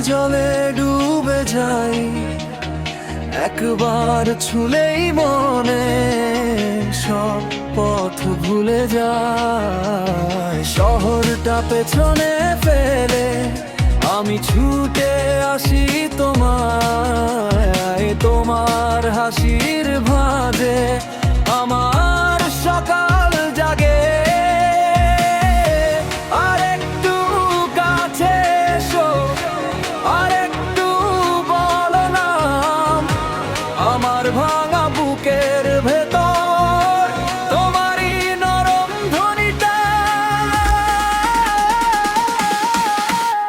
জলে ডুবে যাই, একবার ছুলেই মনে সব পথ ভুলে যায়। শহরটা পেছনে ফেলে আমি ছুটে আসি তোমায়, তোমার হাসির ভাঁজে আমার সকাল জাগে। আর একটু কাছে এসো, আর একটু বলো নাম, আমার ভাঙা বুকের ভেতর তোমারই নরম ধ্বনিটা।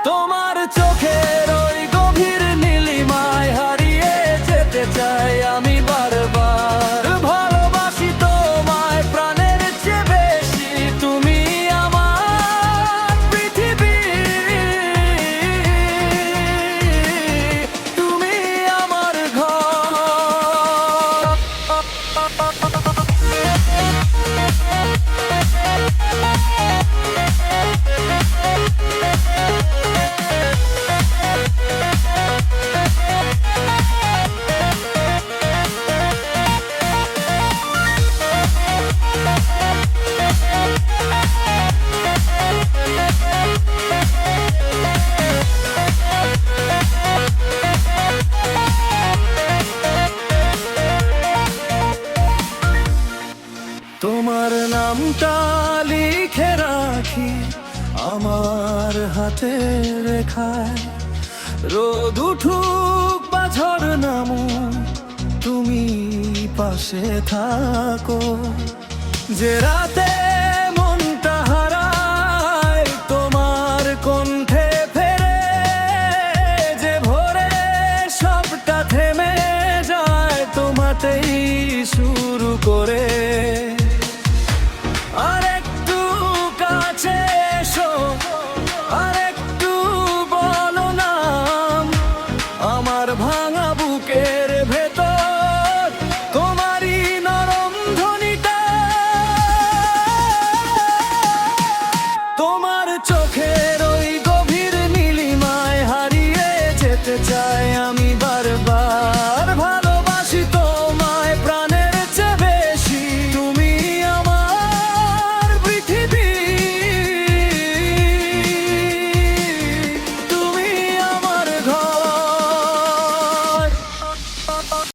তোমার চোখের ওই গভীর নীলিমায় হারিয়ে যেতে চাই আমি বারবার। ভালোবাসি তোমায় প্রাণের চেয়ে বেশি, তুমি আমার পৃথিবী, তুমি আমার ঘর। তোমার নামটা লিখে রাখি আমার হাতের রেখায়, রোদ উঠুক বা ঝড় নামুক তুমি পাশে থাকো। যে রাতে মনটা হারায় তোমার কণ্ঠে ফেরে, যে ভোরে সবটা থেমে যায় তোমাতেই শুরু করে।